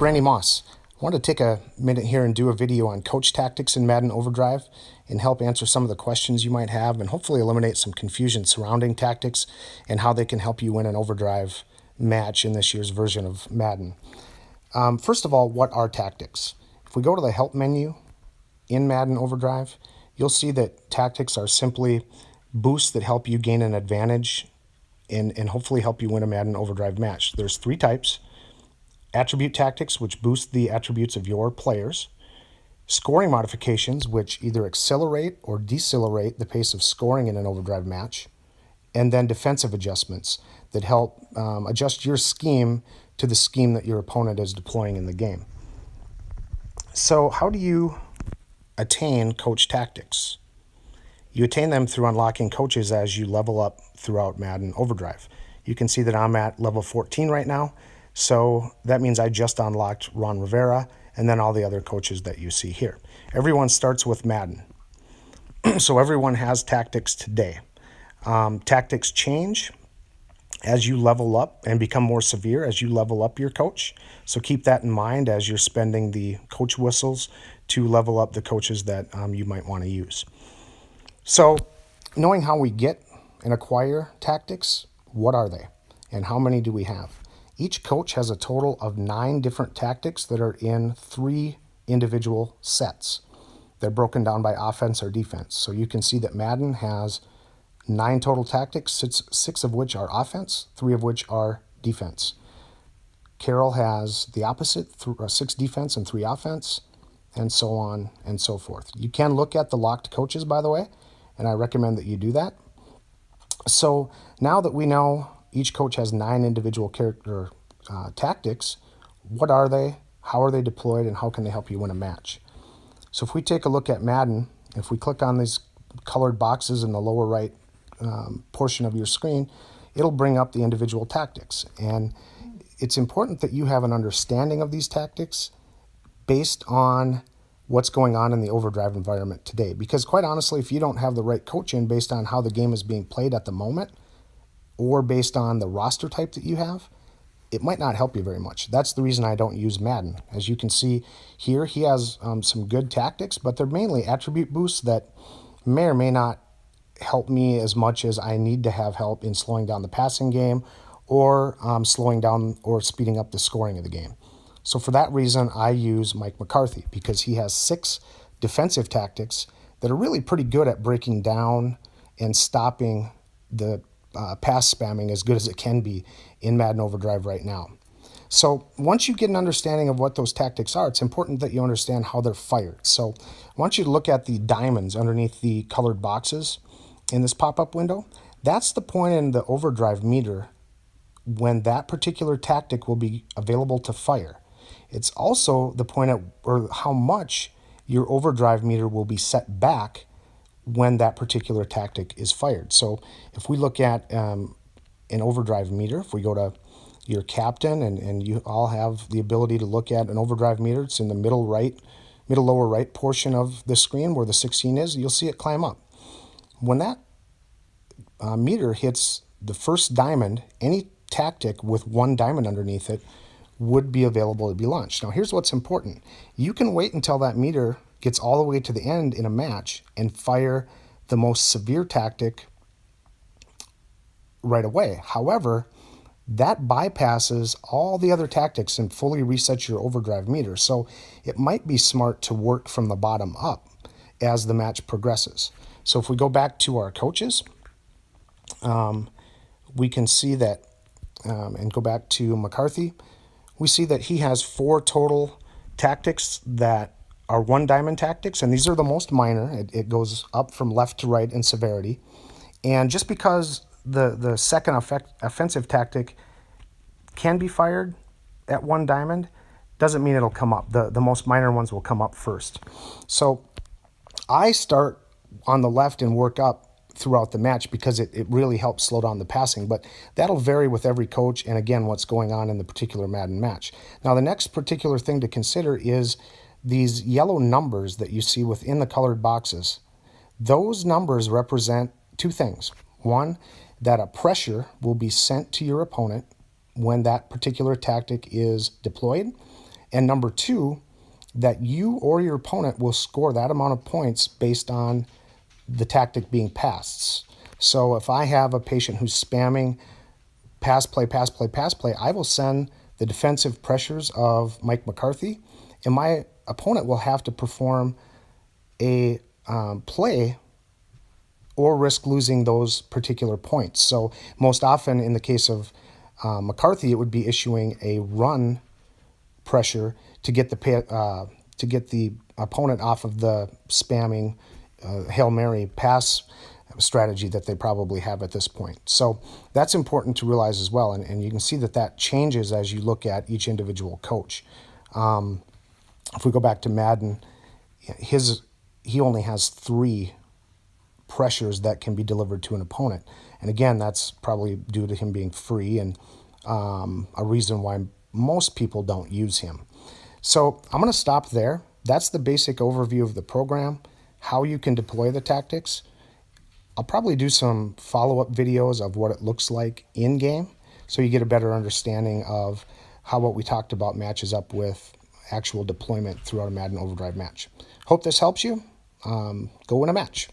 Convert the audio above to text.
Brandy Moss. I want to take a minute here and do a video on coach tactics in Madden Overdrive and help answer some of the questions you might have and hopefully eliminate some confusion surrounding tactics and how they can help you win an Overdrive match in this year's version of Madden. First of all, what are tactics? If we go to the help menu in Madden Overdrive, you'll see that tactics are simply boosts that help you gain an advantage and hopefully help you win a Madden Overdrive match. There's three types. Attribute tactics, which boost the attributes of your players. Scoring modifications, which either accelerate or decelerate the pace of scoring in an Overdrive match. And then defensive adjustments that help adjust your scheme to the scheme that your opponent is deploying in the game. So how do you attain coach tactics? You attain them through unlocking coaches as you level up throughout Madden Overdrive. You can see that I'm at level 14 right now. So that means I just unlocked Ron Rivera and then all the other coaches that you see here. Everyone starts with Madden. So everyone has tactics today. Tactics change as you level up and become more severe as you level up your coach. So keep that in mind as you're spending the coach whistles to level up the coaches that you might want to use. So knowing how we get and acquire tactics, what are they and how many do we have? Each coach has a total of 9 different tactics that are in 3 individual sets. They're broken down by offense or defense. So you can see that Madden has 9 total tactics, 6 of which are offense, 3 of which are defense. Carroll has the opposite, 6 defense and 3 offense, and so on and so forth. You can look at the locked coaches, by the way, and I recommend that you do that. So now that we know each coach has 9 individual character tactics, what are they, how are they deployed, and how can they help you win a match? So if we take a look at Madden, if we click on these colored boxes in the lower right portion of your screen, it'll bring up the individual tactics. And it's important that you have an understanding of these tactics based on what's going on in the Overdrive environment today. Because quite honestly, if you don't have the right coach in based on how the game is being played at the moment, or based on the roster type that you have, it might not help you very much. That's the reason I don't use Madden. As you can see here, he has some good tactics, but they're mainly attribute boosts that may or may not help me as much as I need to have help in slowing down the passing game or slowing down or speeding up the scoring of the game. So for that reason, I use Mike McCarthy because he has 6 defensive tactics that are really pretty good at breaking down and stopping the pass spamming as good as it can be in Madden Overdrive right now. So once you get an understanding of what those tactics are, it's important that you understand how they're fired. So I want you to look at the diamonds underneath the colored boxes in this pop-up window. That's the point in the Overdrive meter when that particular tactic will be available to fire. It's also the point at or how much your Overdrive meter will be set back when that particular tactic is fired. So if we look at an Overdrive meter, if we go to your captain, and you all have the ability to look at an Overdrive meter, it's in the middle lower right portion of the screen where the 16 is, you'll see it climb up. When that meter hits the first diamond, any tactic with 1 diamond underneath it would be available to be launched. Now here's what's important. You can wait until that meter gets all the way to the end in a match and fire the most severe tactic right away. However, that bypasses all the other tactics and fully resets your Overdrive meter. So it might be smart to work from the bottom up as the match progresses. So if we go back to our coaches, we can see that, and go back to McCarthy, we see that he has 4 total tactics that are 1 diamond tactics, and these are the most minor. It goes up from left to right in severity. And just because the second offensive tactic can be fired at 1 diamond doesn't mean it'll come up. The most minor ones will come up first. So I start on the left and work up throughout the match because it really helps slow down the passing, but that'll vary with every coach and again what's going on in the particular Madden match. Now the next particular thing to consider is these yellow numbers that you see within the colored boxes. Those numbers represent 2 things. One, that a pressure will be sent to your opponent when that particular tactic is deployed. And number two, that you or your opponent will score that amount of points based on the tactic being passed. So if I have a patient who's spamming pass play, pass play, pass play, I will send the defensive pressures of Mike McCarthy, and my opponent will have to perform a play or risk losing those particular points. So most often in the case of McCarthy, it would be issuing a run pressure to get the opponent off of the spamming Hail Mary pass strategy that they probably have at this point. So that's important to realize as well, and you can see that changes as you look at each individual coach. If we go back to Madden, he only has 3 pressures that can be delivered to an opponent. And again, that's probably due to him being free and a reason why most people don't use him. So I'm going to stop there. That's the basic overview of the program, how you can deploy the tactics. I'll probably do some follow-up videos of what it looks like in-game so you get a better understanding of how what we talked about matches up with actual deployment throughout a Madden Overdrive match. Hope this helps you. Go win a match.